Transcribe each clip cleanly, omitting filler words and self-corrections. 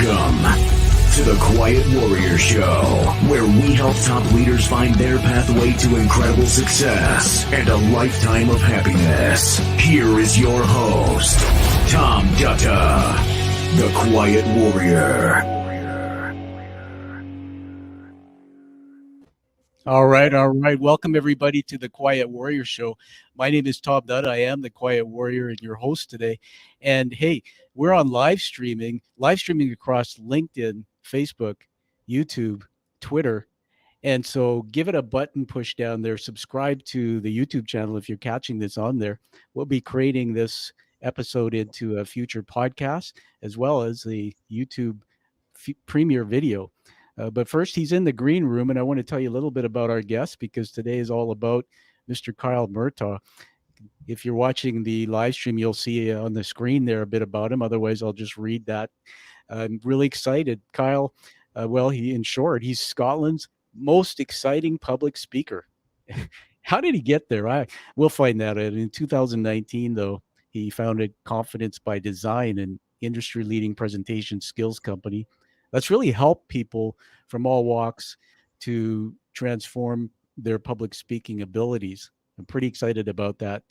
Welcome to the Quiet Warrior Show, where we help top leaders find their pathway to incredible success and a lifetime of happiness. Here is your host, Tom Dutta, the Quiet Warrior. All right. Welcome, everybody, to the Quiet Warrior Show. My name is Tom Dutta. I am the Quiet Warrior and your host today. And hey, we're on live streaming across LinkedIn, Facebook, YouTube, Twitter. And so give it a button push down there. Subscribe to the YouTube channel if you're catching this on there. We'll be creating this episode into a future podcast as well as the YouTube premiere video. But first, he's in the green room, and I want to tell you a little bit about our guest because today is all about Mr. Kyle Murtagh. If you're watching the live stream, you'll see on the screen there a bit about him. Otherwise, I'll just read that. I'm really excited. Kyle, in short, he's Scotland's most exciting public speaker. How did he get there? We'll find that out. In 2019, though, he founded Confidence by Design, an industry-leading presentation skills company that's really helped people from all walks to transform their public speaking abilities. I'm pretty excited about that.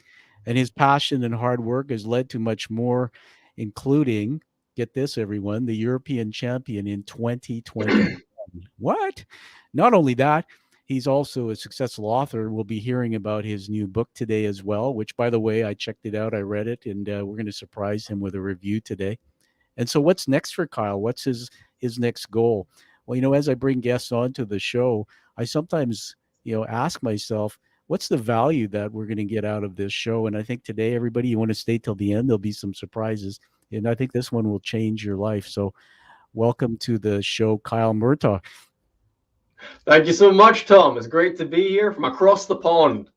And his passion and hard work has led to much more, including, get this, everyone, the European champion in 2020. What? Not only that, he's also a successful author. We'll be hearing about his new book today as well, which, by the way, I checked it out. I read it, and we're going to surprise him with a review today. And so what's next for Kyle? What's his next goal? Well, as I bring guests onto the show, I sometimes, ask myself, what's the value that we're going to get out of this show? And I think today, everybody, you want to stay till the end. There'll be some surprises. And I think this one will change your life. So welcome to the show, Kyle Murtagh. Thank you so much, Tom. It's great to be here from across the pond.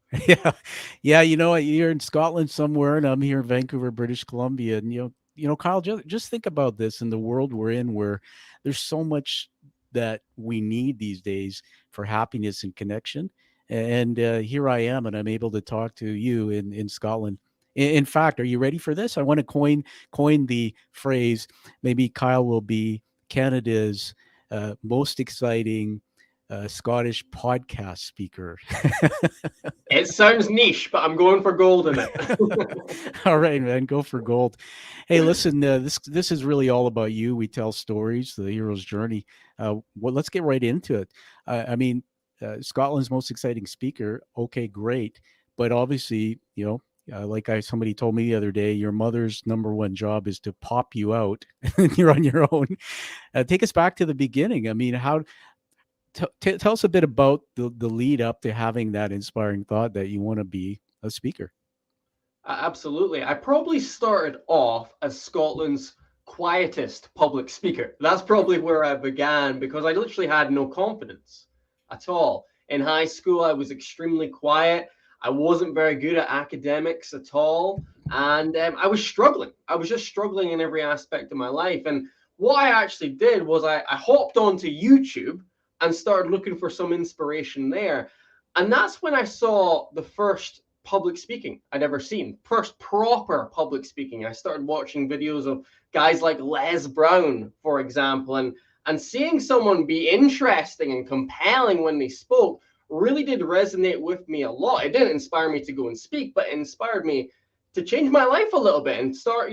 Yeah. You're in Scotland somewhere, and I'm here in Vancouver, British Columbia. And, Kyle, just think about this in the world we're in where there's so much that we need these days for happiness and connection. And here I am, and I'm able to talk to you in Scotland. In fact, are you ready for this? I want to coin the phrase, maybe Kyle will be Canada's most exciting Scottish podcast speaker. It sounds niche, but I'm going for gold in it. All right, man, go for gold. Hey, listen, this is really all about you. We tell stories, the hero's journey. Let's get right into it. Scotland's most exciting speaker. Okay, great, but obviously, somebody told me the other day, your mother's number one job is to pop you out, and you're on your own. Take us back to the beginning. I mean, tell us a bit about the lead up to having that inspiring thought that you want to be a speaker. Absolutely. I probably started off as Scotland's quietest public speaker. That's probably where I began because I literally had no confidence at all. In high school, I was extremely quiet. I wasn't very good at academics at all. And I was struggling. I was just struggling in every aspect of my life. And what I actually did was I hopped onto YouTube and started looking for some inspiration there. And that's when I saw the first public speaking I'd ever seen, first proper public speaking. I started watching videos of guys like Les Brown, for example, and seeing someone be interesting and compelling when they spoke really did resonate with me a lot. It didn't inspire me to go and speak, but it inspired me to change my life a little bit and start,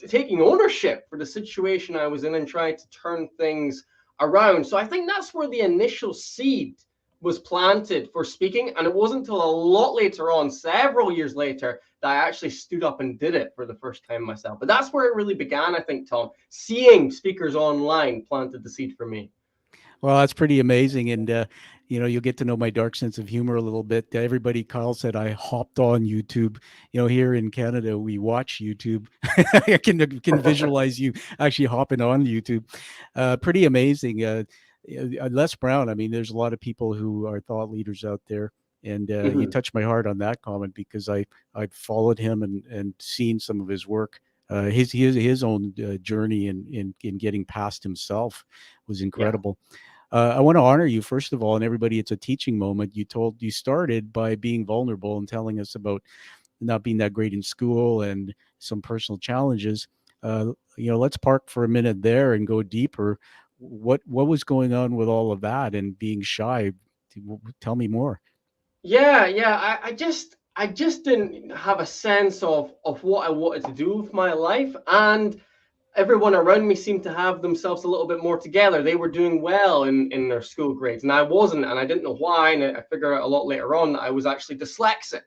taking ownership for the situation I was in and trying to turn things around. So I think that's where the initial seed was planted for speaking. And it wasn't until a lot later on, several years later, that I actually stood up and did it for the first time myself. But that's where it really began, I think, Tom. Seeing speakers online planted the seed for me. Well, that's pretty amazing. And, you'll get to know my dark sense of humor a little bit. Everybody, Kyle said, I hopped on YouTube. Here in Canada, we watch YouTube. I can visualize you actually hopping on YouTube. Pretty amazing. Les Brown, there's a lot of people who are thought leaders out there. And you touched my heart on that comment because I followed him and seen some of his work. His own journey in getting past himself was incredible. Yeah. I want to honor you, first of all, and everybody, it's a teaching moment. You started by being vulnerable and telling us about not being that great in school and some personal challenges. let's park for a minute there and go deeper. What was going on with all of that and being shy? Tell me more. Yeah. I just didn't have a sense of what I wanted to do with my life, and everyone around me seemed to have themselves a little bit more together. They were doing well in their school grades, and I wasn't, and I didn't know why. And I figured out a lot later on that I was actually dyslexic.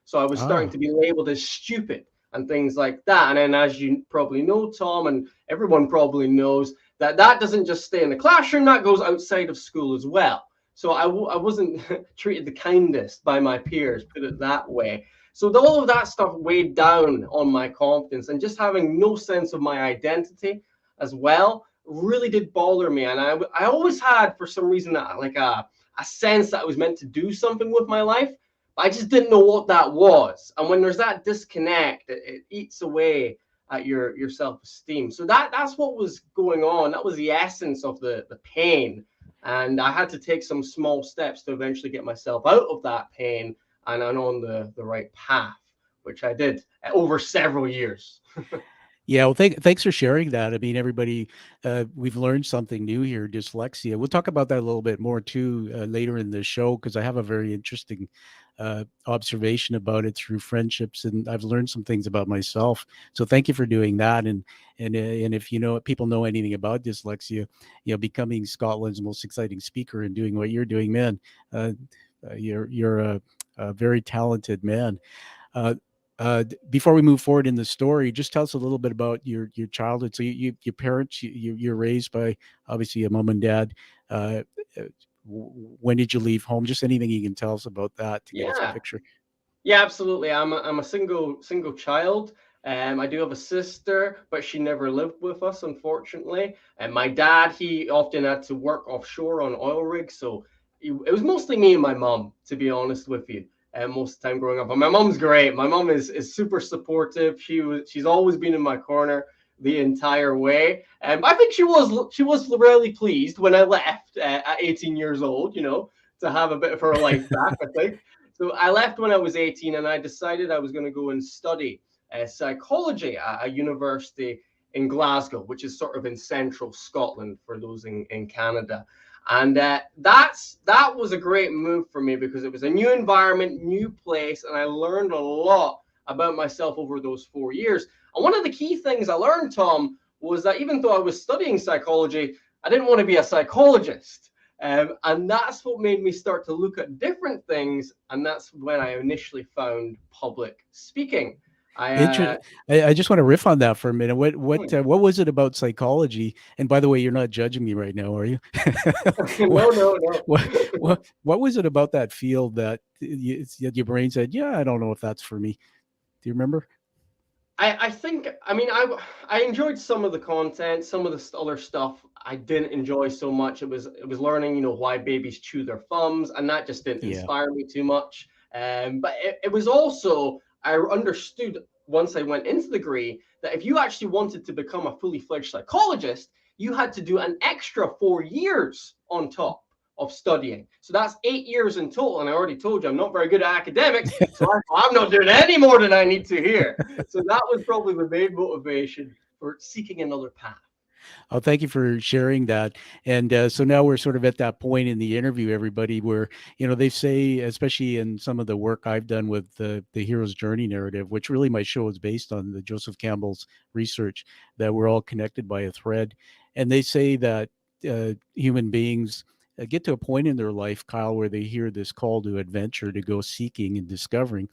So I was starting Ah, to be labeled as stupid and things like that. And then, as you probably know, Tom, and everyone probably knows, that that doesn't just stay in the classroom, that goes outside of school as well. So I wasn't treated the kindest by my peers, put it that way. So all of that stuff weighed down on my confidence, and just having no sense of my identity as well really did bother me. And I always had, for some reason, like a sense that I was meant to do something with my life. But I just didn't know what that was. And when there's that disconnect, it eats away at your self-esteem. So that's what was going on. That was the essence of the pain. And I had to take some small steps to eventually get myself out of that pain and on the right path, which I did over several years. yeah. Well, thanks for sharing that. I mean, everybody, we've learned something new here, dyslexia. We'll talk about that a little bit more too later in the show, because I have a very interesting observation about it through friendships, and I've learned some things about myself. So thank you for doing that. And if people know anything about dyslexia, becoming Scotland's most exciting speaker and doing what you're doing, man, uh, you're a very talented man. Uh, Before we move forward in the story, just tell us a little bit about your childhood. So your parents, you're raised by obviously a mom and dad. Uh, uh, when did you leave home? Just anything you can tell us about that to give us a Yeah. picture. Yeah, absolutely. I'm a single child. I do have a sister, but she never lived with us, unfortunately. And my dad, he often had to work offshore on oil rigs, so it was mostly me and my mom, to be honest with you. Most of the time growing up, and my mom's great. My mom is super supportive. She's always been in my corner the entire way. I think she was really pleased when I left at 18 years old. To have a bit of her life back, I think. So I left when I was 18, and I decided I was going to go and study psychology at a university in Glasgow, which is sort of in central Scotland for those in Canada. And that was a great move for me because it was a new environment, new place, and I learned a lot about myself over those 4 years. And one of the key things I learned, Tom, was that even though I was studying psychology, I didn't want to be a psychologist. And that's what made me start to look at different things. And that's when I initially found public speaking. I Inter- I just want to riff on that for a minute. What was it about psychology? And by the way, you're not judging me right now, are you? no, what, no, no. what was it about that field that your brain said, yeah, I don't know if that's for me? Do you remember? I think, I mean, I enjoyed some of the content, some of the other stuff I didn't enjoy so much. It was learning, why babies chew their thumbs, and that just didn't Yeah. inspire me too much. But it was also, I understood once I went into the degree that if you actually wanted to become a fully fledged psychologist, you had to do an extra 4 years on top of studying. So that's 8 years in total. And I already told you I'm not very good at academics, so I'm not doing any more than I need to here. So that was probably the main motivation for seeking another path. Oh, thank you for sharing that. And so now we're sort of at that point in the interview, everybody, where they say, especially in some of the work I've done with the hero's journey narrative, which really my show is based on the Joseph Campbell's research, that we're all connected by a thread. And they say that human beings get to a point in their life, Kyle, where they hear this call to adventure, to go seeking and discovering.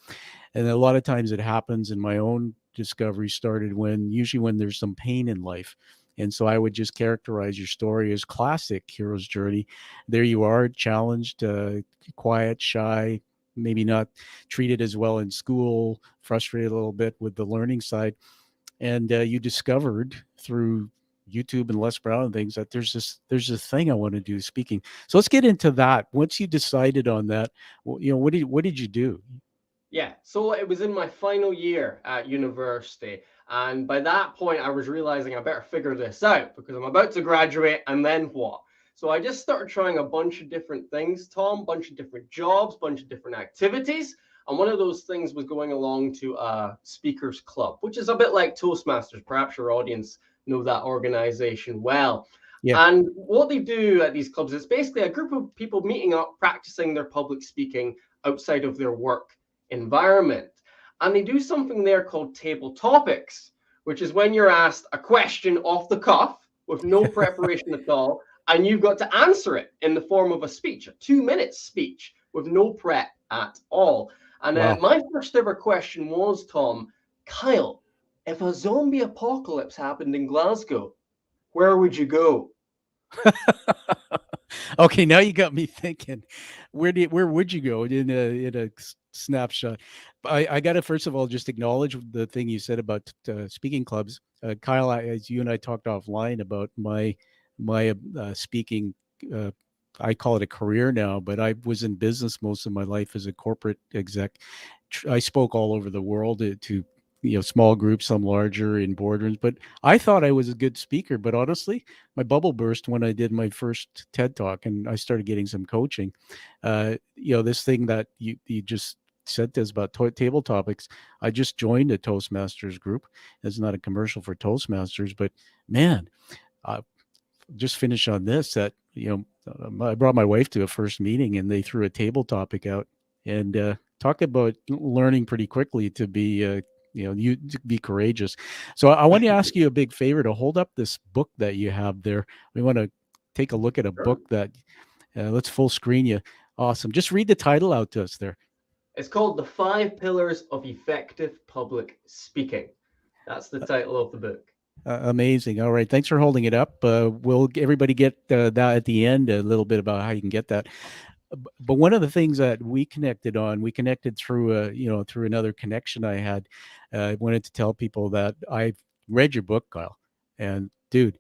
And a lot of times it happens, in my own discovery started usually when there's some pain in life. And so I would just characterize your story as classic hero's journey. There you are, challenged, quiet, shy, maybe not treated as well in school, frustrated a little bit with the learning side. And you discovered through YouTube and Les Brown and things that there's this thing I want to do, speaking. So let's get into that. Once you decided on that, what did you do? Yeah, so it was in my final year at university. And by that point, I was realizing I better figure this out because I'm about to graduate, and then what? So I just started trying a bunch of different things, Tom, bunch of different jobs, bunch of different activities. And one of those things was going along to a speakers club, which is a bit like Toastmasters. Perhaps your audience know that organization well. Yeah. And what they do at these clubs is basically a group of people meeting up, practicing their public speaking outside of their work environment. And they do something there called table topics, which is when you're asked a question off the cuff with no preparation at all, and you've got to answer it in the form of a speech, a 2-minute speech with no prep at all. And Wow. my first ever question was, Tom, Kyle, if a zombie apocalypse happened in Glasgow, where would you go? Okay, now you got me thinking. Where would you go in a snapshot? I got to first of all just acknowledge the thing you said about speaking clubs. Kyle, as you and I talked offline about my speaking. Uh, I call it a career now, but I was in business most of my life as a corporate exec. I spoke all over the world to small groups, some larger in boardrooms. But I thought I was a good speaker. But honestly, my bubble burst when I did my first TED Talk and I started getting some coaching. This thing that you just said to us about table topics. I just joined a Toastmasters group. It's not a commercial for Toastmasters, but man, uh, just finish on this. I brought my wife to a first meeting and they threw a table topic out and talk about learning pretty quickly to be you to be courageous. So I want to ask you a big favor to hold up this book that you have there. We want to take a look at a Sure. book that let's full screen you. Awesome. Just read the title out to us there. It's called The 5 Pillars of Effective Public Speaking. That's the title of the book. Amazing. All right. Thanks for holding it up. We'll everybody get that at the end, a little bit about how you can get that. But one of the things that we connected through through another connection I had. I wanted to tell people that I read your book, Kyle, and dude,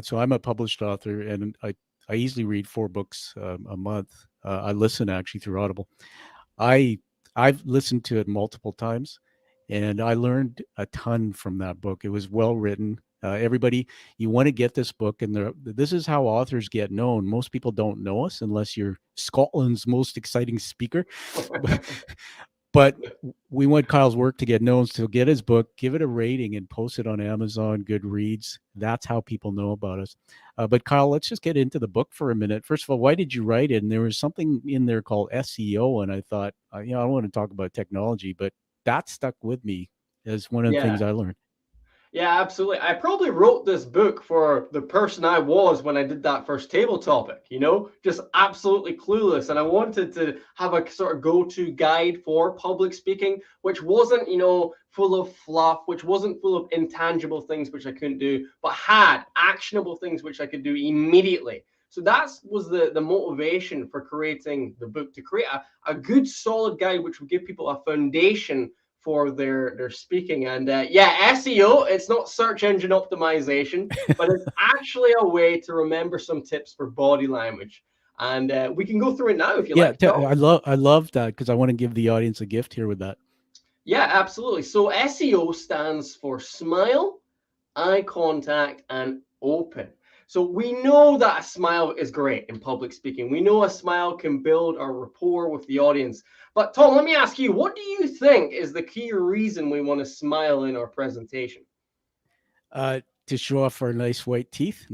so I'm a published author, and I easily read 4 books a month. I listen actually through Audible. I I've listened to it multiple times, and I learned a ton from that book. It was well written. Everybody, you want to get this book, and this is how authors get known. Most people don't know us unless you're Scotland's most exciting speaker. But we want Kyle's work to get known. So get his book, give it a rating, and post it on Amazon, Goodreads. That's how people know about us. But Kyle, let's just get into the book for a minute. First of all, why did you write it? And there was something in there called SEO, and I thought, I don't want to talk about technology, but that stuck with me as one of the things Yeah. I learned. Yeah, absolutely. I probably wrote this book for the person I was when I did that first table topic, just absolutely clueless. And I wanted to have a sort of go-to guide for public speaking, which wasn't, full of fluff, which wasn't full of intangible things which I couldn't do, but had actionable things which I could do immediately. So that was the motivation for creating the book, to create a good solid guide which would give people a foundation for their speaking. And SEO, it's not search engine optimization, but it's actually a way to remember some tips for body language. And we can go through it now if you like. I love that because I want to give the audience a gift here with that. Yeah, absolutely. So SEO stands for smile, eye contact, and open. So we know that a smile is great in public speaking. We know a smile can build a rapport with the audience. But Tom, let me ask you, what do you think is the key reason we want to smile in our presentation? To show off our nice white teeth.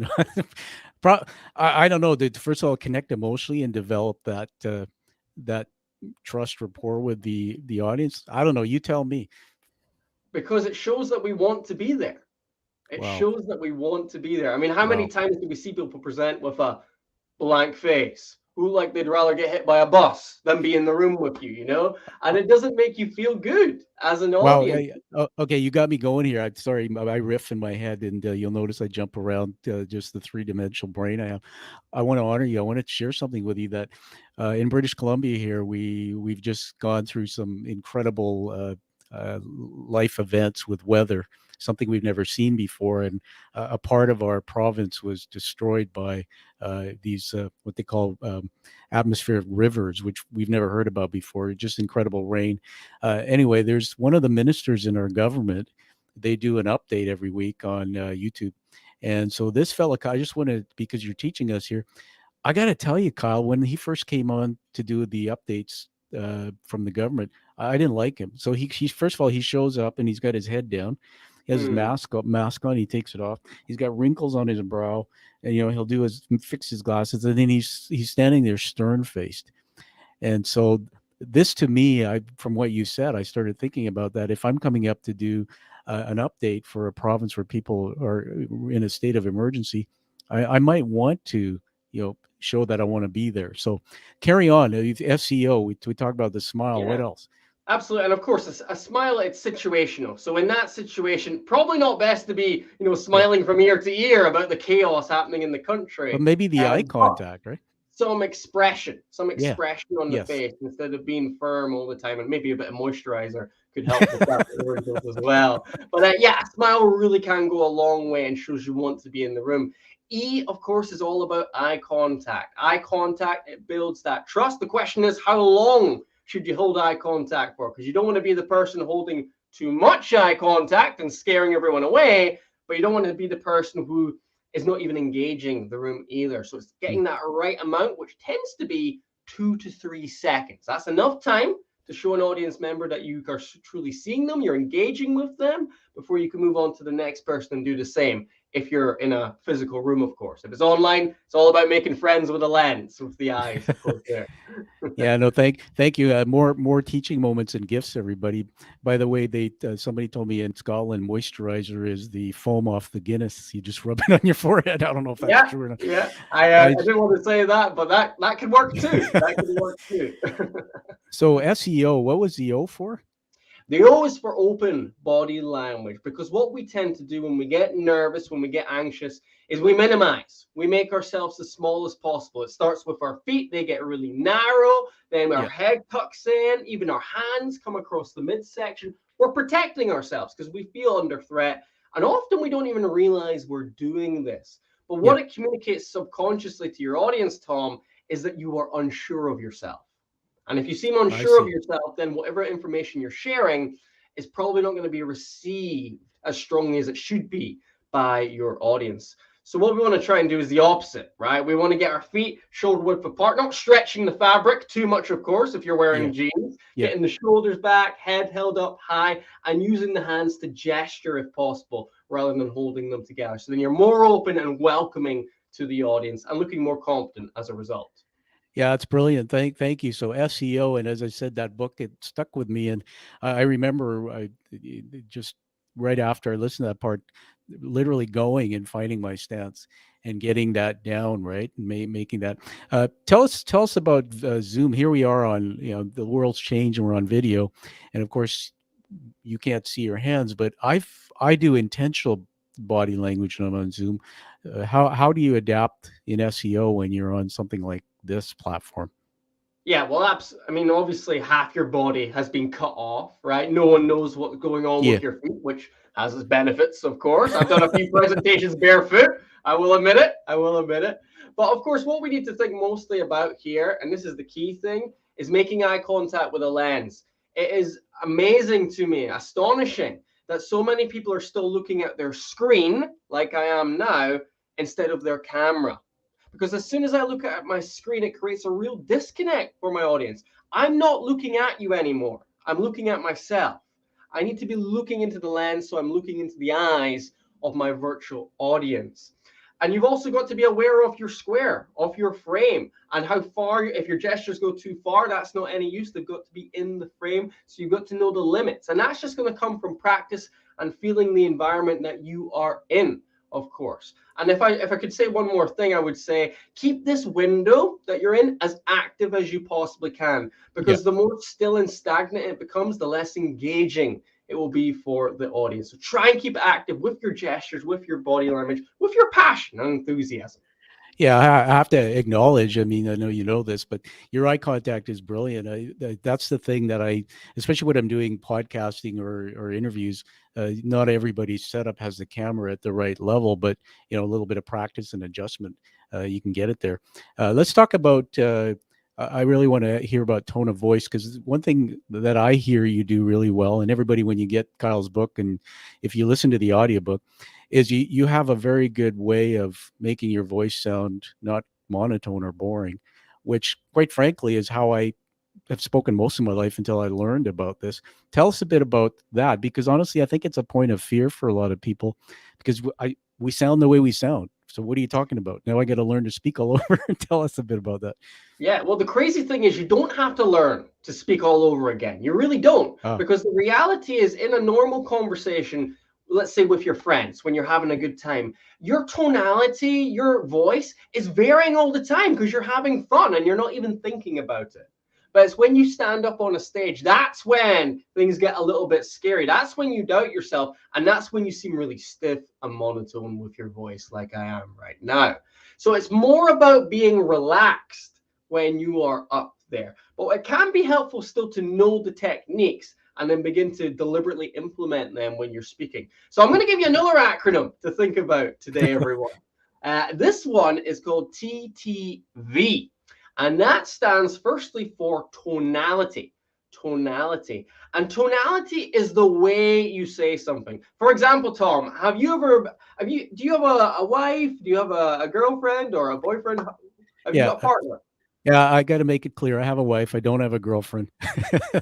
I don't know. First of all, connect emotionally and develop that trust rapport with the audience. I don't know. You tell me. Because it shows that we want to be there. It Wow. shows that we want to be there. I mean, how many Wow. times do we see people present with a blank face, who like they'd rather get hit by a bus than be in the room with you, and it doesn't make you feel good as an Wow. audience. Okay, you got me going here. I'm sorry. I riff in my head, and you'll notice I jump around just the three-dimensional brain I have. I want to honor you. I want to share something with you that in British Columbia here, we've just gone through some incredible life events with weather, something we've never seen before. And a part of our province was destroyed by these, what they call atmospheric rivers, which we've never heard about before. Just incredible rain. Anyway, there's one of the ministers in our government. They do an update every week on YouTube. And so this fella, I just want to, because you're teaching us here, I got to tell you, Kyle, when he first came on to do the updates, from the government. I didn't like him. So he's first of all, he shows up and he's got his head down. He has his Mm. mask on. He takes it off. He's got wrinkles on his brow, and he'll fix his glasses, and then he's standing there stern faced. And so this to me, from what you said, I started thinking about that. If I'm coming up to do an update for a province where people are in a state of emergency, I might want to, show that I want to be there. So carry on. SEO, we talked about the smile. What Yeah. else? Absolutely. And of course, a smile, it's situational. So in that situation, probably not best to be, Yeah. smiling from ear to ear about the chaos happening in the But country. maybe the eye But contact, right? some expression, Yeah. on the Yes. face instead of being firm all the time, and maybe a bit of moisturizer could help with that wrinkles as well. But yeah, a smile really can go a long way and shows you want to be in the room. E, of course, is all about eye contact. Eye contact, it builds that trust. The question is, how long should you hold eye contact for? Because you don't want to be the person holding too much eye contact and scaring everyone away, but you don't want to be the person who is not even engaging the room either. So it's getting that right amount, which tends to be 2 to 3 seconds. That's enough time to show an audience member that you are truly seeing them, you're engaging with them, before you can move on to the next person and do the same. If you're in a physical room, of course. If it's online, it's all about making friends with a lens, with the eyes, of course. There. Yeah, no, thank you. More teaching moments and gifts, everybody. By the way, somebody told me in Scotland, moisturizer is the foam off the Guinness. You just rub it on your forehead. I don't know if that's true or not. Yeah. I didn't want to say that, but that could work too. That could work too. So SEO, what was the O for? The O is for open body language, because what we tend to do when we get nervous, when we get anxious, is we minimize. We make ourselves as small as possible. It starts with our feet. They get really narrow. Then our head tucks in. Even our hands come across the midsection. We're protecting ourselves because we feel under threat. And often we don't even realize we're doing this. But what it communicates subconsciously to your audience, Tom, is that you are unsure of yourself. And if you seem unsure of yourself, then whatever information you're sharing is probably not going to be received as strongly as it should be by your audience. So what we want to try and do is the opposite, right? We want to get our feet shoulder width apart, not stretching the fabric too much, of course, if you're wearing jeans, getting the shoulders back, head held up high, and using the hands to gesture if possible, rather than holding them together. So then you're more open and welcoming to the audience and looking more confident as a result. Yeah, it's brilliant. Thank you. So SEO, and as I said, that book, it stuck with me, and I remember just right after I listened to that part, literally going and finding my stance and getting that down, right, and making that. Tell us about Zoom. Here we are on, the world's changed and we're on video, and of course, you can't see your hands, but I do intentional body language when I'm on Zoom. How do you adapt in SEO when you're on something like this platform? Yeah, well, obviously half your body has been cut off, right? No one knows what's going on with your feet, which has its benefits, of course. I've done a few presentations barefoot. I will admit it. But of course, what we need to think mostly about here, and this is the key thing, is making eye contact with a lens. It is amazing to me, astonishing, that so many people are still looking at their screen, like I am now, instead of their camera. Because as soon as I look at my screen, it creates a real disconnect for my audience. I'm not looking at you anymore. I'm looking at myself. I need to be looking into the lens, so I'm looking into the eyes of my virtual audience. And you've also got to be aware of your square, of your frame, and how far, if your gestures go too far, that's not any use. They've got to be in the frame. So you've got to know the limits. And that's just going to come from practice and feeling the environment that you are in, of course. And if I could say one more thing, I would say keep this window that you're in as active as you possibly can, because the more still and stagnant it becomes, the less engaging it will be for the audience. So try and keep it active with your gestures, with your body language, with your passion and enthusiasm. Yeah, I have to acknowledge, I mean, I know you know this, but your eye contact is brilliant. That's the thing that especially when I'm doing podcasting or interviews, not everybody's setup has the camera at the right level, but, a little bit of practice and adjustment, you can get it there. Let's talk about, I really want to hear about tone of voice, because one thing that I hear you do really well, and everybody, when you get Kyle's book, and if you listen to the audiobook, is you have a very good way of making your voice sound not monotone or boring, which quite frankly is how I have spoken most of my life until I learned about this. Tell us a bit about that, because honestly, I think it's a point of fear for a lot of people, because we sound the way we sound. So what are you talking about? Now I got to learn to speak all over. Tell us a bit about that. Yeah, well, the crazy thing is you don't have to learn to speak all over again. You really don't, Ah, because the reality is in a normal conversation, let's say with your friends, when you're having a good time, your tonality, your voice is varying all the time because you're having fun and you're not even thinking about it. But it's when you stand up on a stage, that's when things get a little bit scary. That's when you doubt yourself. And that's when you seem really stiff and monotone with your voice, like I am right now. So it's more about being relaxed when you are up there. But it can be helpful still to know the techniques and then begin to deliberately implement them when you're speaking. So I'm going to give you another acronym to think about today, everyone. This one is called TTV, and that stands firstly for tonality. Tonality. And tonality is the way you say something. For example, Tom, do you have a wife? Do you have a girlfriend or a boyfriend? Have you yeah, got a partner? yeah. I got to make it clear. I have a wife. I don't have a girlfriend.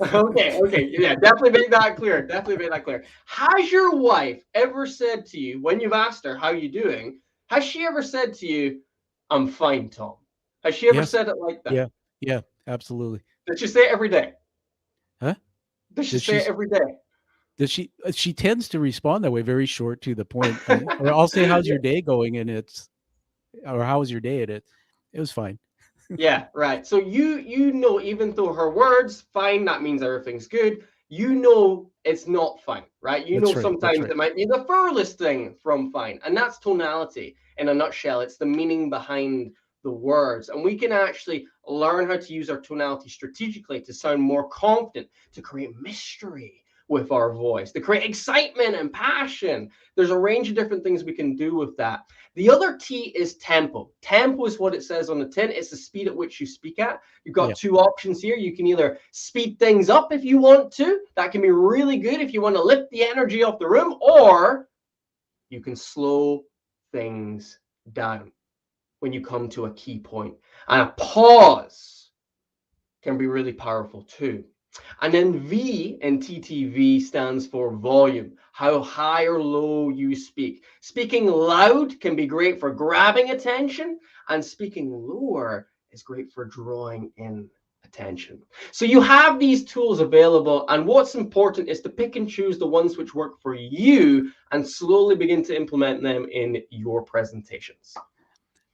Okay, yeah, definitely make that clear. Definitely make that clear. Has your wife ever said to you when you've asked her how you doing? Has she ever said to you, "I'm fine, Tom"? Has she ever Yes. said it like that? Yeah. Yeah. Absolutely. Does she say it every day? Huh? Does she Does say she? it every day? Does she? She tends to respond that way, very short to the point. Or I'll say, "How's your day going?" And it's, or "How was your day?" And it was fine. Yeah, right. So you know, even though her words fine, that means everything's good. You know it's not fine, right? You know That's right. That's sometimes right. it might be the furthest thing from fine, and that's tonality in a nutshell. It's the meaning behind the words, and we can actually learn how to use our tonality strategically to sound more confident, to create mystery with our voice, to create excitement and passion. There's a range of different things we can do with that. The other T is tempo. Tempo is what it says on the tin. It's the speed at which you speak at. You've got Yeah. two options here. You can either speed things up if you want to. That can be really good if you want to lift the energy off the room, or you can slow things down when you come to a key point. And a pause can be really powerful too. And then V in TTV stands for volume, how high or low you speak. Speaking loud can be great for grabbing attention, and speaking lower is great for drawing in attention. So you have these tools available, and what's important is to pick and choose the ones which work for you and slowly begin to implement them in your presentations.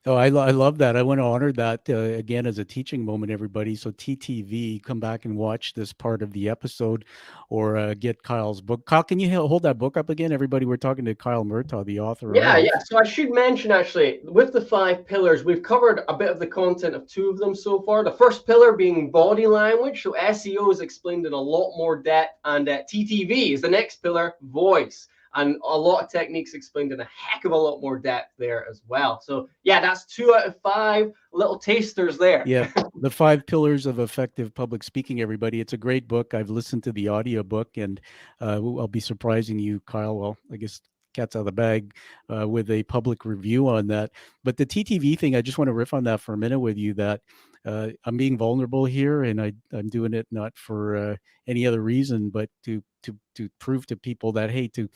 Oh, I love that. I want to honor that again as a teaching moment, everybody. So TTV, come back and watch this part of the episode, or get Kyle's book. Kyle, can you hold that book up again, everybody? We're talking to Kyle Murtagh, the author Yeah, of. yeah. So I should mention actually, with the five pillars, we've covered a bit of the content of two of them so far. The first pillar being body language. So SEO is explained in a lot more depth, and TTV is the next pillar, voice. And a lot of techniques explained in a heck of a lot more depth there as well. So yeah, that's 2 out of 5 little tasters there. Yeah, The Five Pillars of Effective Public Speaking, everybody. It's a great book. I've listened to the audiobook, and I'll be surprising you, Kyle. Well, I guess cat's out of the bag with a public review on that. But the TTV thing, I just want to riff on that for a minute with you, that I'm being vulnerable here, and I'm doing it not for any other reason, but to prove to people that, hey, to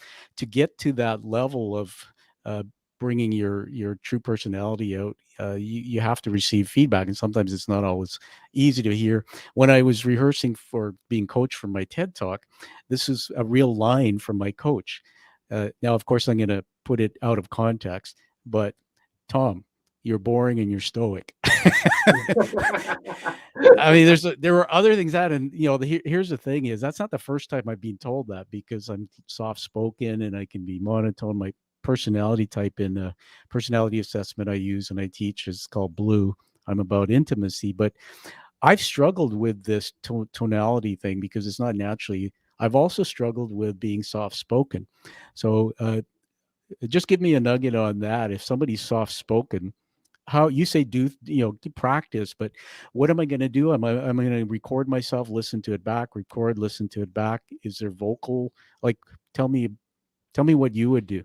get to that level of uh, bringing your true personality out, you have to receive feedback, and sometimes it's not always easy to hear. When I was rehearsing for being coached for my TED talk, this is a real line from my coach. Now, of course, I'm going to put it out of context, but Tom, you're boring and you're stoic. I mean, there were other things that, and here's the thing: is that's not the first time I've been told that, because I'm soft spoken and I can be monotone. My personality type in a personality assessment I use and I teach is called Blue. I'm about intimacy, but I've struggled with this tonality thing because it's not naturally. I've also struggled with being soft spoken. So just give me a nugget on that. If somebody's soft spoken, how you say practice, but what am I going to do? Am I going to record myself, listen to it back, listen to it back? Is there vocal, like, tell me what you would do.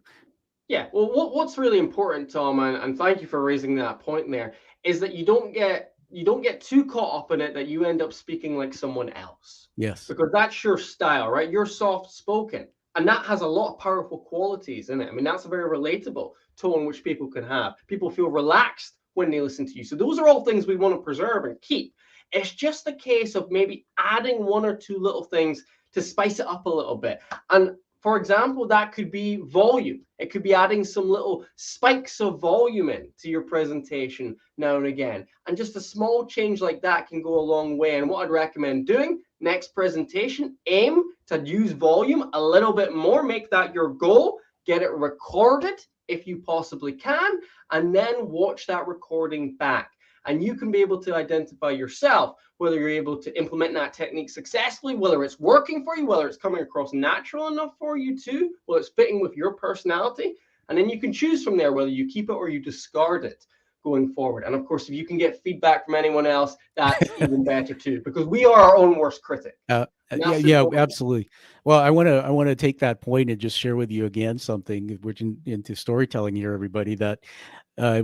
Yeah, well, what's really important, Tom, and thank you for raising that point there, is that you don't get you don't get too caught up in it that you end up speaking like someone else, Yes. because that's your style, right? You're soft spoken, and that has a lot of powerful qualities in it. I mean, that's a very relatable tone which people can have. People feel relaxed when they listen to you. So those are all things we want to preserve and keep. It's just a case of maybe adding one or two little things to spice it up a little bit. And for example, that could be volume. It could be adding some little spikes of volume in to your presentation now and again. And just a small change like that can go a long way. And what I'd recommend doing, next presentation, aim to use volume a little bit more. Make that your goal. Get it recorded if you possibly can, and then watch that recording back. And you can be able to identify yourself whether you're able to implement that technique successfully, whether it's working for you, whether it's coming across natural enough for you too, whether it's fitting with your personality. And then you can choose from there whether you keep it or you discard it going forward. And of course, if you can get feedback from anyone else, that's even better too, because we are our own worst critic. Yeah, absolutely. Well, I want to take that point and just share with you again something, which into storytelling here, everybody, that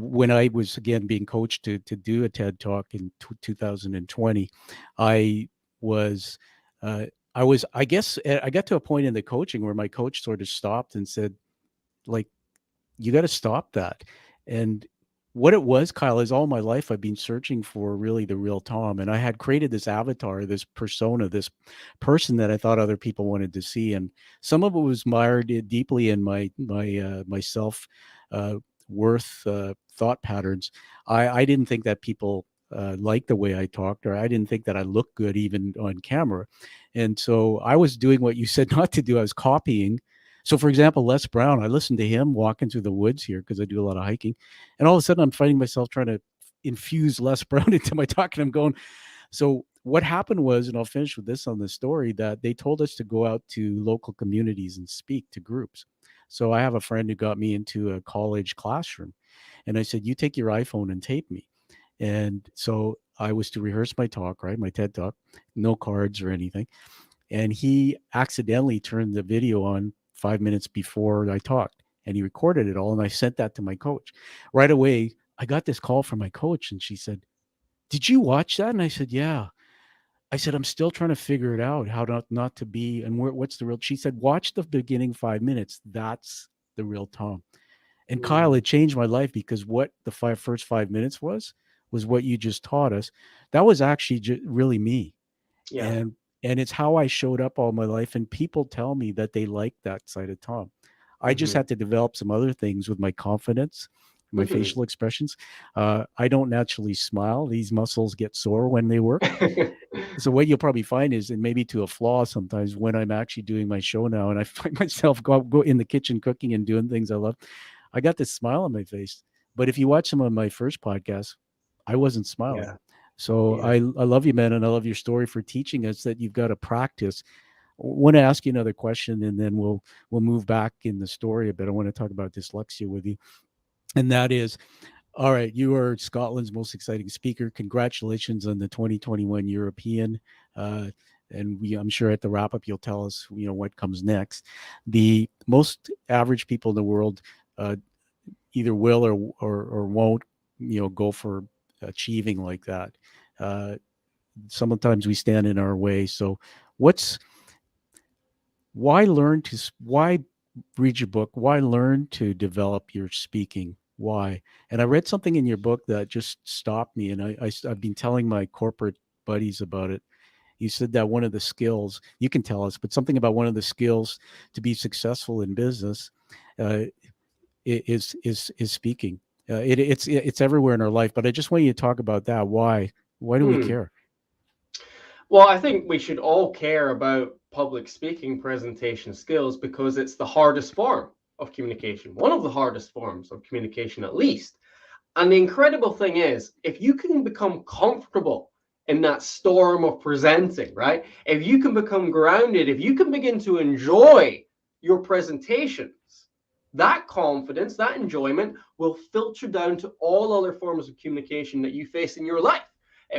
when I was again being coached to do a TED Talk in 2020, I was I guess I got to a point in the coaching where my coach sort of stopped and said, like, you got to stop that. And what it was, Kyle, is all my life I've been searching for really the real Tom. And I had created this avatar, this persona, this person that I thought other people wanted to see. And some of it was mired deeply in my self worth thought patterns. I didn't think that people liked the way I talked, or I didn't think that I looked good even on camera. And so I was doing what you said not to do. I was copying. So, for example, Les Brown, I listened to him walking through the woods here because I do a lot of hiking. And all of a sudden, I'm finding myself trying to infuse Les Brown into my talk. And I'm going, so what happened was, and I'll finish with this on the story, that they told us to go out to local communities and speak to groups. So I have a friend who got me into a college classroom. And I said, you take your iPhone and tape me. And so I was to rehearse my talk, right? My TED Talk, no cards or anything. And he accidentally turned the video on 5 minutes before I talked, and he recorded it all. And I sent that to my coach. Right away, I got this call from my coach, and she said, did you watch that? And I said, yeah. I said, I'm still trying to figure it out, how not to be, and what's the real, she said, watch the beginning 5 minutes. That's the real Tom. And Kyle, it changed my life, because what the first 5 minutes was what you just taught us. That was actually really me. Yeah. And it's how I showed up all my life. And people tell me that they like that side of Tom. I just had to develop some other things with my confidence, my facial expressions. I don't naturally smile. These muscles get sore when they work. So what you'll probably find is, and maybe to a flaw sometimes, when I'm actually doing my show now and I find myself go in the kitchen cooking and doing things I love, I got this smile on my face. But if you watch some of my first podcasts, I wasn't smiling. Yeah. So I love you, man, and I love your story for teaching us that you've got to practice. I want to ask you another question, and then we'll move back in the story a bit. I want to talk about dyslexia with you, and that is, all right, you are Scotland's most exciting speaker. Congratulations on the 2021 European. And I'm sure at the wrap up you'll tell us what comes next. The most average people in the world either will or won't go for achieving like that. Sometimes we stand in our way. So why read your book? Why learn to develop your speaking? Why? And I read something in your book that just stopped me. And I've been telling my corporate buddies about it. You said that one of the skills, you can tell us, but something about one of the skills to be successful in business is speaking. It's everywhere in our life, but I just want you to talk about that. Why do we care? Well, I think we should all care about public speaking presentation skills because it's the hardest form of communication, one of the hardest forms of communication, at least. And the incredible thing is, if you can become comfortable in that storm of presenting, right? If you can become grounded, if you can begin to enjoy your presentations, that confidence, that enjoyment will filter down to all other forms of communication that you face in your life.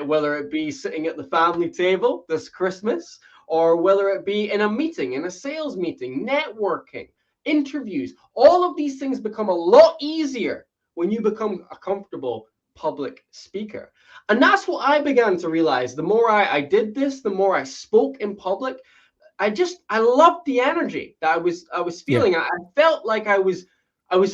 Whether it be sitting at the family table this Christmas, or whether it be in a meeting, in a sales meeting, networking, interviews, all of these things become a lot easier when you become a comfortable public speaker. And that's what I began to realize. The more I did this, the more I spoke in public, I loved the energy that I was Yeah. feeling. I felt like I was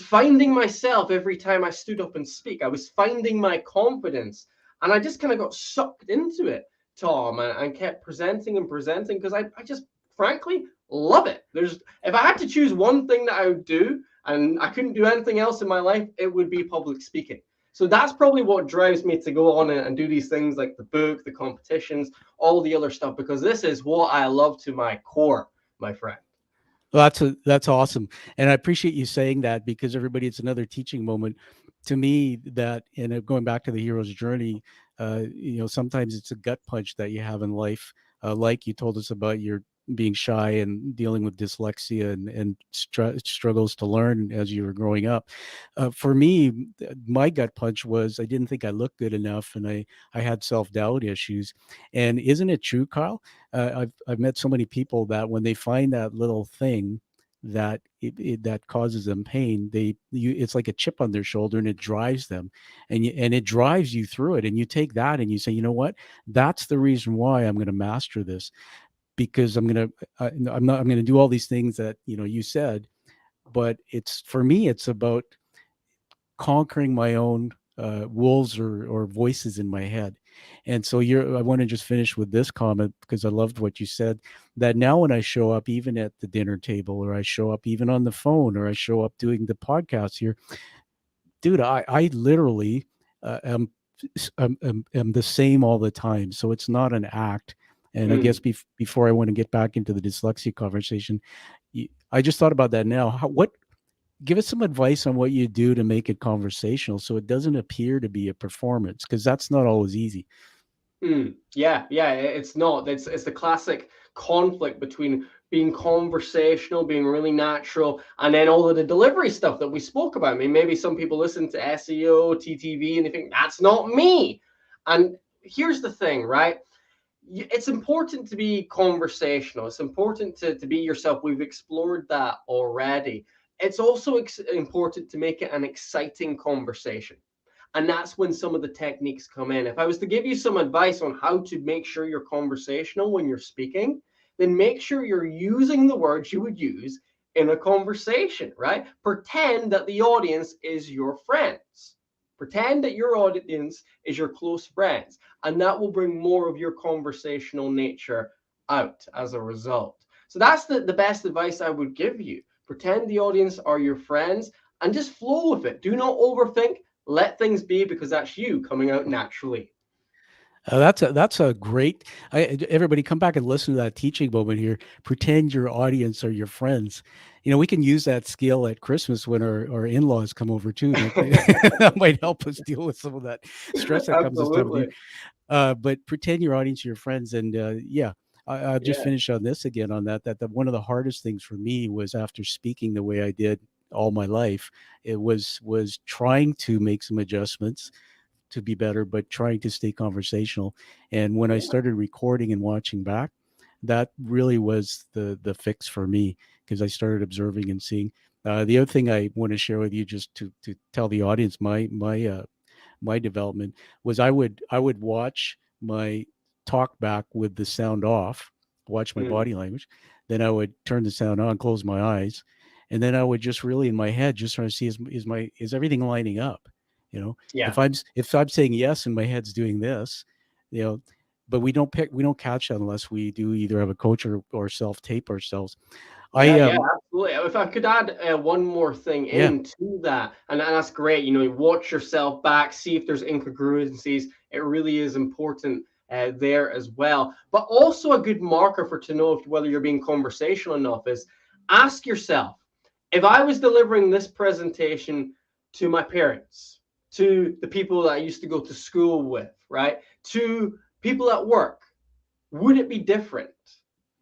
finding myself every time I stood up and speak. I was finding my confidence, and I just kind of got sucked into it, Tom, and kept presenting and presenting because I just frankly love it. There's if I had to choose one thing that I would do and I couldn't do anything else in my life, it would be public speaking. So that's probably what drives me to go on and do these things like the book, the competitions, all the other stuff, because this is what I love to my core, my friend. Well, that's awesome, and I appreciate you saying that because everybody, it's another teaching moment to me. That and going back to the hero's journey, sometimes it's a gut punch that you have in life. Like you told us about your being shy and dealing with dyslexia and struggles to learn as you were growing up. For me, my gut punch was I didn't think I looked good enough, and I had self-doubt issues. And isn't it true, Kyle? I've met so many people that when they find that little thing that that causes them pain, it's like a chip on their shoulder, and it drives them, and it drives you through it. And you take that and you say, you know what? That's the reason why I'm going to master this, because I'm going to do all these things that you said. But it's for me, it's about conquering my own wolves or voices in my head. And so I want to just finish with this comment because I loved what you said, that now when I show up, even at the dinner table, or I show up even on the phone, or I show up doing the podcast here, dude, I literally am the same all the time. So it's not an act. And I guess Mm. before I want to get back into the dyslexia conversation, I just thought about that now. What give us some advice on what you do to make it conversational so it doesn't appear to be a performance, because that's not always easy. Yeah, yeah, it's not. It's the classic conflict between being conversational, being really natural, and then all of the delivery stuff that we spoke about. I mean, maybe some people listen to SEO, TTV, and they think that's not me. And here's the thing, right? It's important to be conversational. It's important to be yourself. We've explored that already. It's also important to make it an exciting conversation. And that's when some of the techniques come in. If I was to give you some advice on how to make sure you're conversational when you're speaking, then make sure you're using the words you would use in a conversation, right? Pretend that the audience is your friends. Pretend that your audience is your close friends, and that will bring more of your conversational nature out as a result. So that's the best advice I would give you. Pretend the audience are your friends and just flow with it. Do not overthink. Let things be, because that's you coming out naturally. That's a great. Everybody, come back and listen to that teaching moment here. Pretend your audience are your friends. We can use that skill at Christmas when our in-laws come over too. Don't they? That might help us deal with some of that stress that comes this time of year. Absolutely. But pretend your audience are your friends, and yeah, I'll just Yeah. finish on this again on that one of the hardest things for me was, after speaking the way I did all my life, it was trying to make some adjustments to be better, but trying to stay conversational. And when I Yeah. started recording and watching back, that really was the fix for me, because I started observing and seeing. The other thing I want to share with you, just to tell the audience my development, was I would watch my talk back with the sound off, watch my Mm. body language, then I would turn the sound on, close my eyes, and then I would just really in my head just try to see, is everything lining up, you know Yeah. if I'm saying yes and my head's doing this, you know but we don't catch that unless we do either have a coach or self tape ourselves. Yeah, I yeah, absolutely. If I could add one more thing Yeah. into that, and that's great. You watch yourself back, see if there's incongruencies. It really is important there as well. But also a good marker for to know whether you're being conversational enough is ask yourself, if I was delivering this presentation to my parents, to the people that I used to go to school with, right, to people at work, would it be different?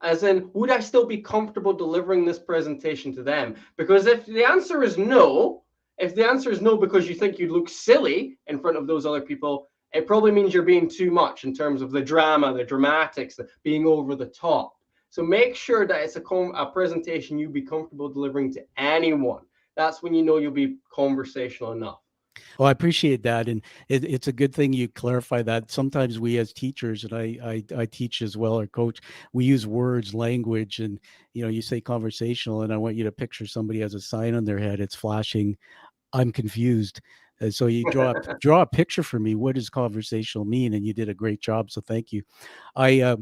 As in, would I still be comfortable delivering this presentation to them? Because if the answer is no, if the answer is no because you think you'd look silly in front of those other people, it probably means you're being too much in terms of the drama, the dramatics, the being over the top. So make sure that it's a presentation you'd be comfortable delivering to anyone. That's when you know you'll be conversational enough. Well, I appreciate that, and it's a good thing you clarify that. Sometimes we, as teachers, and I teach as well or coach, we use words, language, and you say conversational, and I want you to picture somebody has a sign on their head. It's flashing. I'm confused. So you draw a picture for me. What does conversational mean? And you did a great job. So thank you. I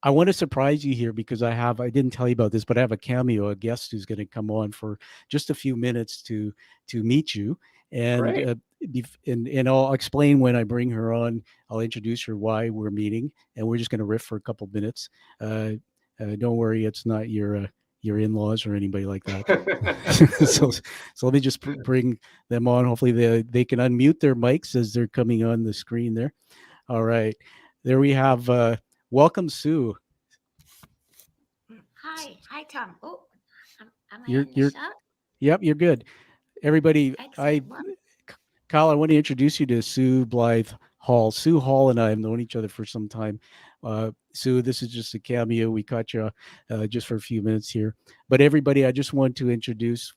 I want to surprise you here because I didn't tell you about this, but I have a cameo, a guest who's going to come on for just a few minutes to meet you, and Great. and I'll explain when I bring her on. I'll introduce her why we're meeting, and we're just going to riff for a couple minutes. Uh, don't worry, it's not your in-laws or anybody like that. so so let me just bring them on. Hopefully they can unmute their mics as they're coming on the screen there. All right, there we have. Welcome, Sue. Hi, Tom. Oh, am I You're in the you're shot? Yep, you're good. Everybody, Excellent. Well, Kyle, I want to introduce you to Sue Blythe Hall. Sue Hall and I have known each other for some time. Sue, this is just a cameo. We caught you just for a few minutes here. But everybody, I just want to introduce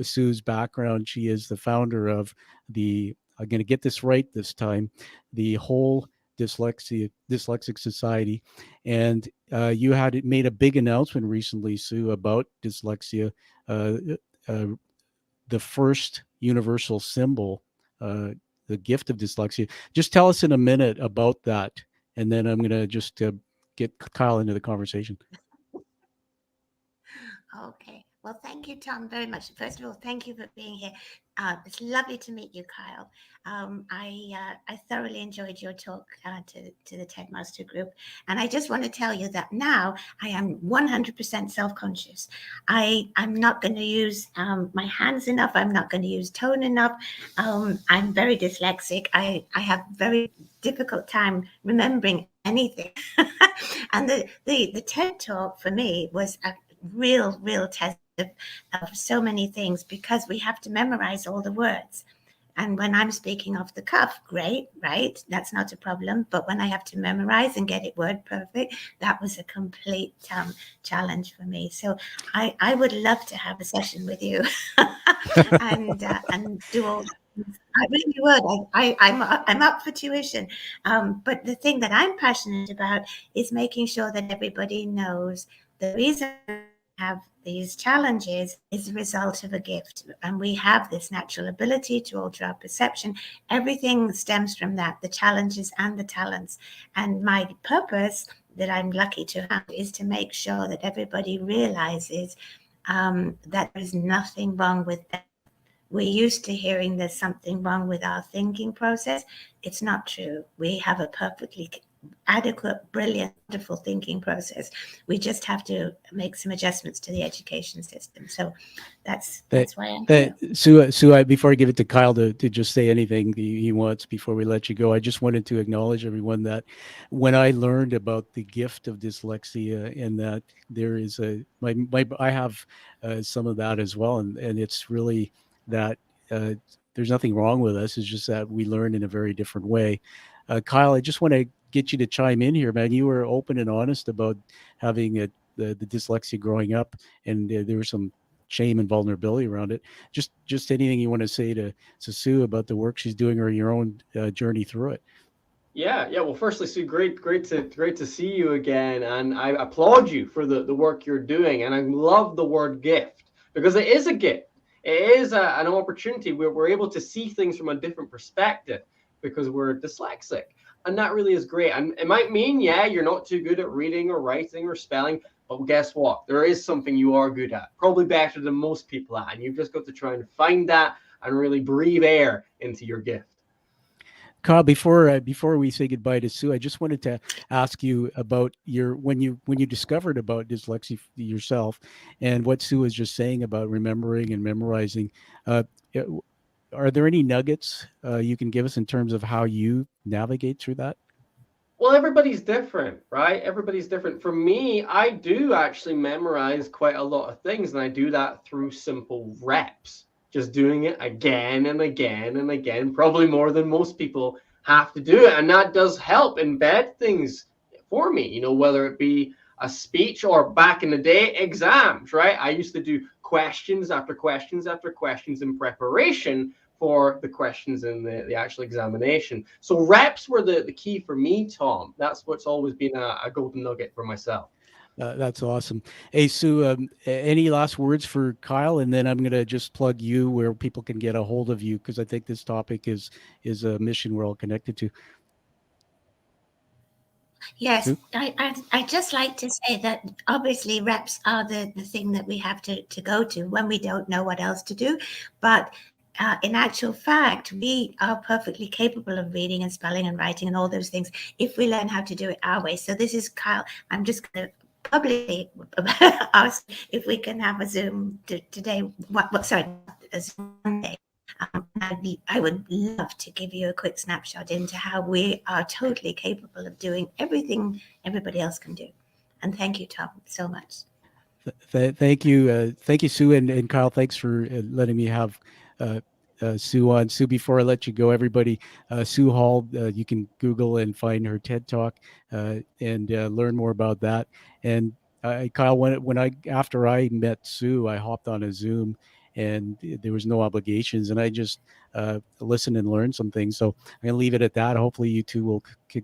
Sue's background. She is the founder of I'm going to get this right this time, the whole Dyslexic Society. And you had made a big announcement recently, Sue, about dyslexia. Uh, uh, the first universal symbol, the gift of dyslexia. Just tell us in a minute about that, and then I'm going to just get Kyle into the conversation. okay. Well, thank you, Tom, very much. First of all, thank you for being here. It's lovely to meet you, Kyle. I thoroughly enjoyed your talk to the TED Master Group, and I just want to tell you that now I am 100% self-conscious. I'm not going to use my hands enough. I'm not going to use tone enough. I'm very dyslexic. I have very difficult time remembering anything, and the TED talk for me was a real test of so many things because we have to memorize all the words. And when I'm speaking off the cuff, great, right? That's not a problem. But when I have to memorize and get it word perfect, that was a complete challenge for me. So I would love to have a session with you and do all. I really would. I'm up for tuition. But the thing that I'm passionate about is making sure that everybody knows the reason we have these challenges is a result of a gift. And we have this natural ability to alter our perception. Everything stems from that, the challenges and the talents. And my purpose that I'm lucky to have is to make sure that everybody realizes that there's nothing wrong with them. We're used to hearing there's something wrong with our thinking process. It's not true. We have a perfectly adequate, brilliant, wonderful thinking process. We just have to make some adjustments to the education system. So that's why I'm here. Sue, before I give it to Kyle to just say anything he wants before we let you go, I just wanted to acknowledge everyone that when I learned about the gift of dyslexia and that there is I have some of that as well, and it's really that there's nothing wrong with us. It's just that we learn in a very different way. Kyle, I just want to get you to chime in here, man. You were open and honest about having the dyslexia growing up, and there was some shame and vulnerability around it. Just anything you want to say to Sue about the work she's doing or your own journey through it. Yeah. Well, firstly, Sue, great to see you again, and I applaud you for the work you're doing, and I love the word gift because it is a gift. It is an opportunity where we're able to see things from a different perspective because we're dyslexic. And that really is great. And it might mean, yeah, you're not too good at reading or writing or spelling, but guess what? There is something you are good at, probably better than most people at. And you've just got to try and find that and really breathe air into your gift. Kyle, before we say goodbye to Sue, I just wanted to ask you about when you discovered about dyslexia yourself and what Sue was just saying about remembering and memorizing. Are there any nuggets you can give us in terms of how you navigate through that? Well, everybody's different, right? Everybody's different. For me, I do actually memorize quite a lot of things, and I do that through simple reps, just doing it again and again and again, probably more than most people have to do it. And that does help embed things for me, whether it be a speech or back in the day, exams, right? I used to do questions after questions after questions in preparation for the questions in the actual examination. So reps were the key for me, Tom. That's what's always been a golden nugget for myself. That's awesome. Hey, Sue, any last words for Kyle? And then I'm going to just plug you where people can get a hold of you, because I think this topic is a mission we're all connected to. Yes, Sue? I just like to say that obviously reps are the thing that we have to go to when we don't know what else to do. But in actual fact, we are perfectly capable of reading and spelling and writing and all those things if we learn how to do it our way. So this is Kyle. I'm just going to publicly ask if we can have a Zoom today. Sorry, a Zoom Monday. I would love to give you a quick snapshot into how we are totally capable of doing everything everybody else can do. And thank you, Tom, so much. Thank you, Sue, and Kyle. Thanks for letting me have Sue on. Sue, before I let you go, everybody, Sue Hall, you can Google and find her TED Talk and learn more about that. And Kyle, when I after I met Sue, I hopped on a Zoom, and there was no obligations, and I just listened and learned some things. So I'm gonna leave it at that. Hopefully, you two will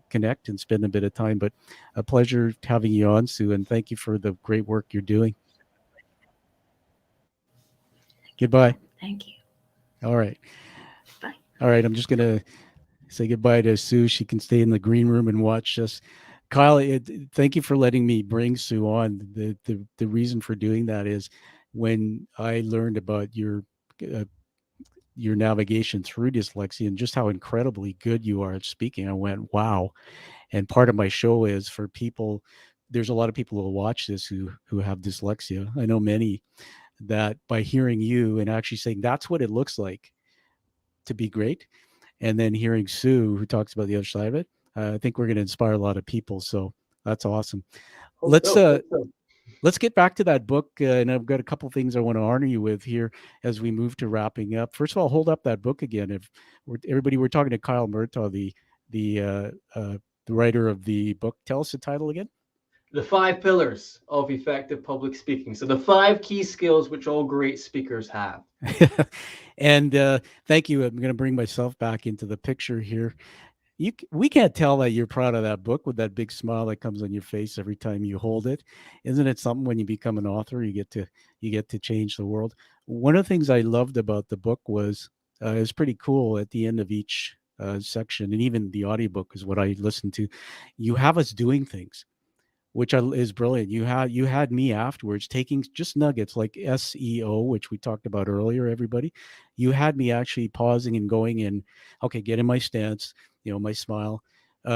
connect and spend a bit of time. But a pleasure having you on, Sue, and thank you for the great work you're doing. Goodbye. Thank you. All right. Bye. All right. I'm just going to say goodbye to Sue. She can stay in the green room and watch us. Kyle, thank you for letting me bring Sue on. The reason for doing that is when I learned about your navigation through dyslexia and just how incredibly good you are at speaking, I went, wow. And part of my show is for people. There's a lot of people who will watch this who have dyslexia. I know many that by hearing you and actually saying that's what it looks like to be great, and then hearing Sue who talks about the other side of it, I think we're going to inspire a lot of people. So that's awesome. Let's get back to that book, and I've got a couple things I want to honor you with here as we move to wrapping up. First of all, hold up that book again. If we're talking to Kyle Murtagh, the writer of the book. Tell us the title again. The 5 pillars of effective public speaking. So the 5 key skills which all great speakers have. And thank you. I'm going to bring myself back into the picture here. We can't tell that you're proud of that book with that big smile that comes on your face every time you hold it. Isn't it something when you become an author, you get to change the world? One of the things I loved about the book was it was pretty cool at the end of each section, and even the audiobook is what I listened to. You have us doing things, which is brilliant. You had me afterwards taking just nuggets like SEO, which we talked about earlier, everybody. You had me actually pausing and going in, okay, get in my stance, my smile.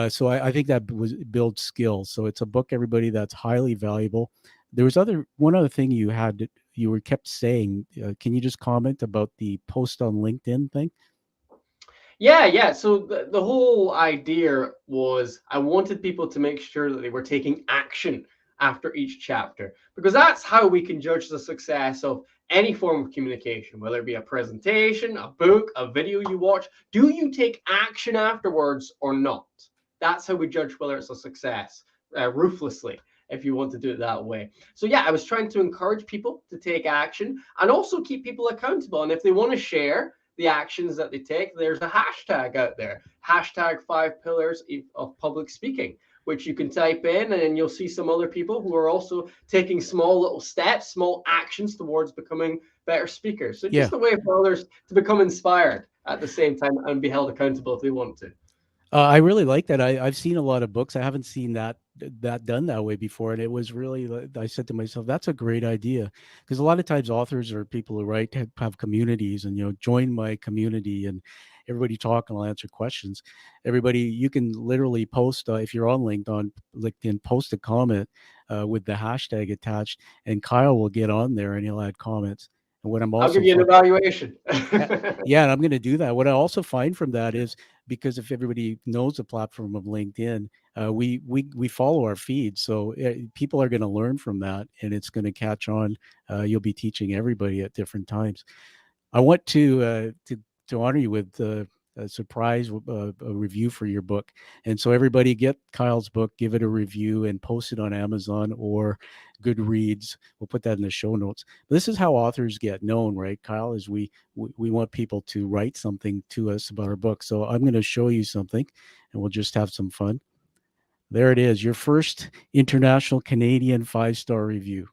So I think that builds skills. So it's a book, everybody, that's highly valuable. There was one other thing you were kept saying. Can you just comment about the post on LinkedIn thing? Yeah. So the whole idea was I wanted people to make sure that they were taking action after each chapter, because that's how we can judge the success of any form of communication, whether it be a presentation, a book, a video you watch. Do you take action afterwards or not? That's how we judge whether it's a success, ruthlessly, if you want to do it that way. So yeah, I was trying to encourage people to take action and also keep people accountable. And if they want to share the actions that they take, there's a hashtag out there, hashtag 5 pillars of public speaking, which you can type in, and you'll see some other people who are also taking small little steps, small actions towards becoming better speakers. So just a way for others to become inspired at the same time and be held accountable if they want to. I really like that. I've seen a lot of books. I haven't seen that done that way before, and it was really. I said to myself, "That's a great idea," because a lot of times authors or people who write have communities, and join my community, and everybody talk and I'll answer questions. Everybody, you can literally post if you're on LinkedIn, post a comment with the hashtag attached, and Kyle will get on there and he'll add comments. And what I'll give you an evaluation. Yeah, and I'm going to do that. What I also find from that is, because if everybody knows the platform of LinkedIn, we follow our feed, so people are going to learn from that, and it's going to catch on. You'll be teaching everybody at different times. I want to honor you with a surprise a review for your book, and so everybody get Kyle's book, give it a review, and post it on Amazon, or Goodreads. We'll put that in the show notes. But this is how authors get known, right, Kyle? Is we want people to write something to us about our book. So I'm going to show you something, and we'll just have some fun. There it is, your first international Canadian 5-star review.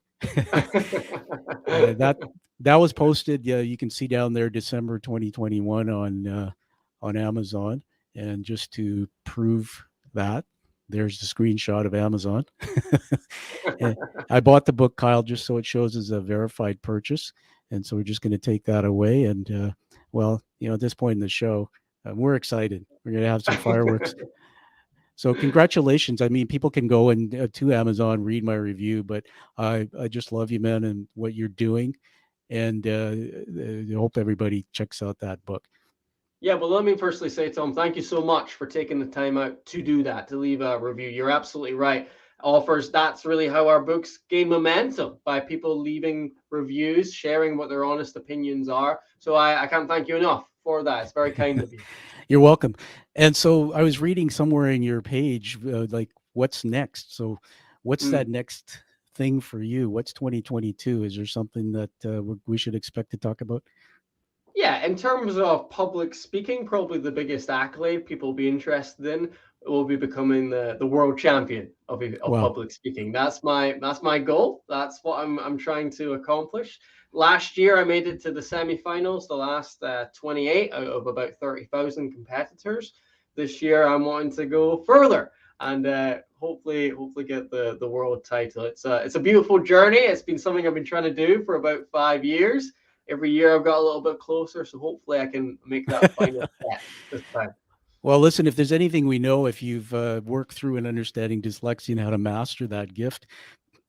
That was posted. You can see down there December 2021 on Amazon. And just to prove that, there's the screenshot of Amazon. And I bought the book, Kyle, just so it shows as a verified purchase. And so we're just going to take that away. And well, at this point in the show, we're excited. We're going to have some fireworks. So congratulations. I mean, people can go and to Amazon, read my review, but I just love you, man, and what you're doing. And I hope everybody checks out that book. Yeah, well, let me firstly say, Tom, thank you so much for taking the time out to do that, to leave a review. You're absolutely right. Authors, that's really how our books gain momentum, by people leaving reviews, sharing what their honest opinions are. So I can't thank you enough for that. It's very kind of you. You're welcome. And so I was reading somewhere in your page, like, what's next? So what's that next thing for you? What's 2022? Is there something that we should expect to talk about? Yeah, in terms of public speaking, probably the biggest accolade people will be interested in will be becoming the world champion of Wow. public speaking. That's my goal. That's what I'm trying to accomplish. Last year, I made it to the semifinals, the last 28 out of about 30,000 competitors. This year, I'm wanting to go further and hopefully get the world title. It's a beautiful journey. It's been something I've been trying to do for about 5 years. Every year I've got a little bit closer, so hopefully I can make that final step this time. Well, listen, if there's anything we know, if you've worked through and understanding dyslexia and how to master that gift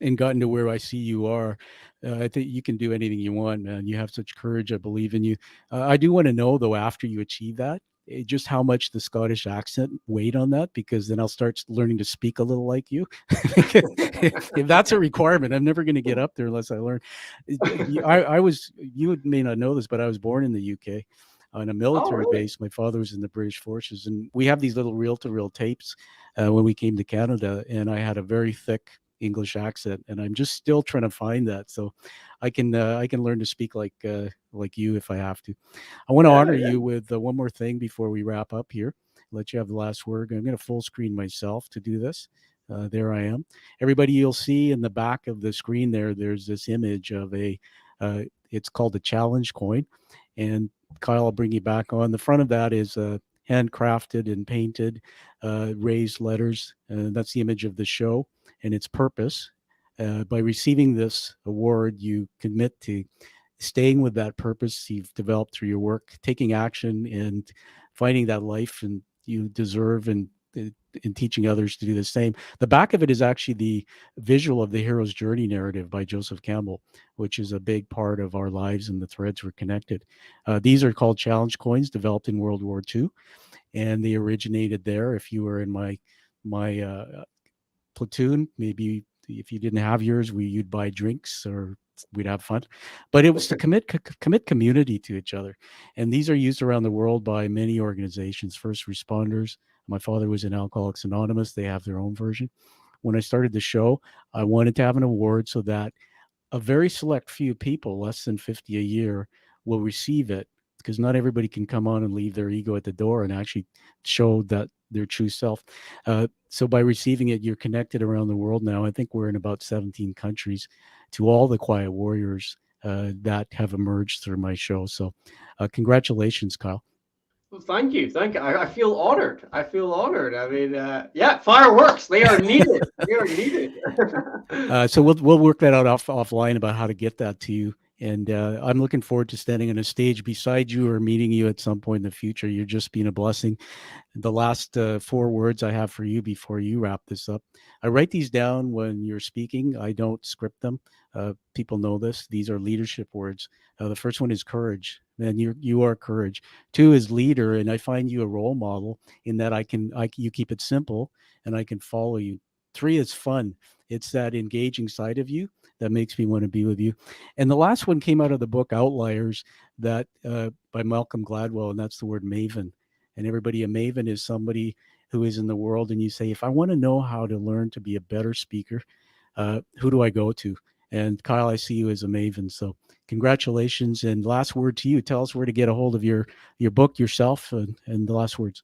and gotten to where I see you are, I think you can do anything you want, man. You have such courage. I believe in you. I do want to know, though, after you achieve that, just how much the Scottish accent weighed on that, because then I'll start learning to speak a little like you. If that's a requirement, I'm never going to get up there unless I learn. You may not know this, but I was born in the UK on a military base. My father was in the British forces, and we have these little reel-to-reel tapes when we came to Canada, and I had a very thick English accent, and I'm just still trying to find that. So I can learn to speak like you if I have to. I want to honor you with one more thing before we wrap up here. Let you have the last word. I'm going to full screen myself to do this. There I am. Everybody, you'll see in the back of the screen there's this image of it's called a challenge coin. And Kyle, I'll bring you back on. The front of that is handcrafted and painted raised letters. That's the image of the show and its purpose. By receiving this award, you commit to staying with that purpose you've developed through your work, taking action and finding that life and you deserve, and teaching others to do the same. The back of it is actually the visual of the hero's journey narrative by Joseph Campbell, which is a big part of our lives and the threads we're connected. These are called challenge coins, developed in World War II, and they originated there. If you were in my platoon, maybe if you didn't have yours, you'd buy drinks or we'd have fun. But it was to commit community to each other. And these are used around the world by many organizations, first responders. My father was in Alcoholics Anonymous. They have their own version. When I started the show, I wanted to have an award so that a very select few people, less than 50 a year, will receive it, because not everybody can come on and leave their ego at the door and actually show that their true self. So by receiving it, you're connected around the world now. I think we're in about 17 countries, to all the quiet warriors that have emerged through my show. So congratulations, Kyle. Well, thank you. I feel honored. I mean, fireworks, they are needed. So we'll work that out offline about how to get that to you. And I'm looking forward to standing on a stage beside you or meeting you at some point in the future. You're just been a blessing. The last 4 words I have for you before you wrap this up. I write these down when you're speaking. I don't script them. People know this. These are leadership words. The first one is courage. Man, you are courage. 2 is leader, and I find you a role model in that you keep it simple and I can follow you. 3 is fun. It's that engaging side of you that makes me want to be with you. And the last one came out of the book Outliers, that by Malcolm Gladwell, and that's the word maven. And everybody, a maven is somebody who is in the world, and you say, if I want to know how to learn to be a better speaker, who do I go to? And Kyle, I see you as a maven. So congratulations. And last word to you. Tell us where to get a hold of your book, yourself, and the last words.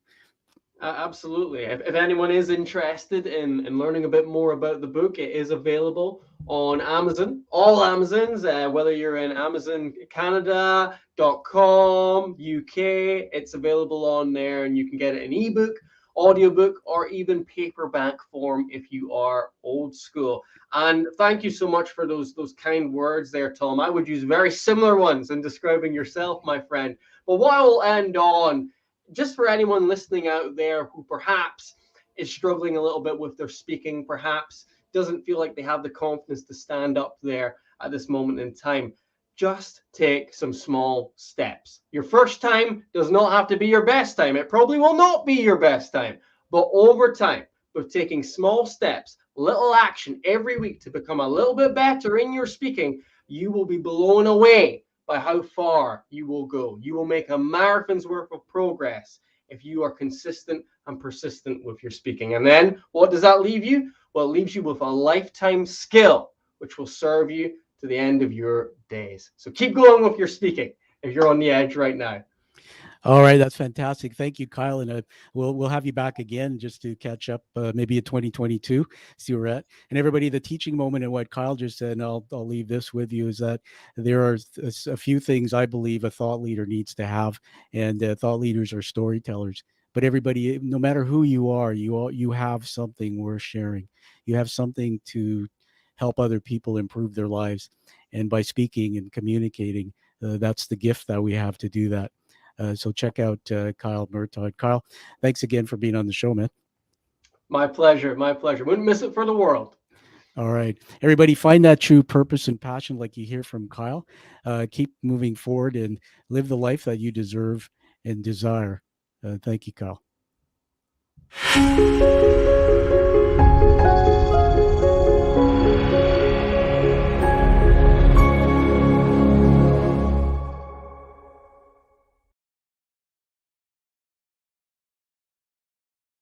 Absolutely. If anyone is interested in learning a bit more about the book, it is available on Amazon, all Amazons, whether you're in Amazon Canada.com, UK, it's available on there, and you can get it in ebook, audiobook, or even paperback form if you are old school. And thank you so much for those kind words there, Tom. I would use very similar ones in describing yourself, my friend. But what I will end on, just for anyone listening out there who perhaps is struggling a little bit with their speaking, perhaps doesn't feel like they have the confidence to stand up there at this moment in time, just take some small steps. Your first time does not have to be your best time. It probably will not be your best time, but over time, with taking small steps, little action every week to become a little bit better in your speaking, you will be blown away by how far you will go. You will make a marathon's worth of progress if you are consistent and persistent with your speaking. And then what does that leave you? Well, it leaves you with a lifetime skill, which will serve you to the end of your days. So keep going with your speaking if you're on the edge right now. All right, that's fantastic. Thank you, Kyle, and we'll have you back again just to catch up, maybe in 2022, see where we're at. And everybody, the teaching moment and what Kyle just said, and I'll leave this with you, is that there are a few things I believe a thought leader needs to have, and thought leaders are storytellers. But everybody, no matter who you are, you have something worth sharing. You have something to help other people improve their lives, and by speaking and communicating, that's the gift that we have to do that. So check out Kyle Murtagh. Kyle, thanks again for being on the show, man. My pleasure. My pleasure. Wouldn't miss it for the world. All right. Everybody, find that true purpose and passion like you hear from Kyle. Keep moving forward and live the life that you deserve and desire. Thank you, Kyle.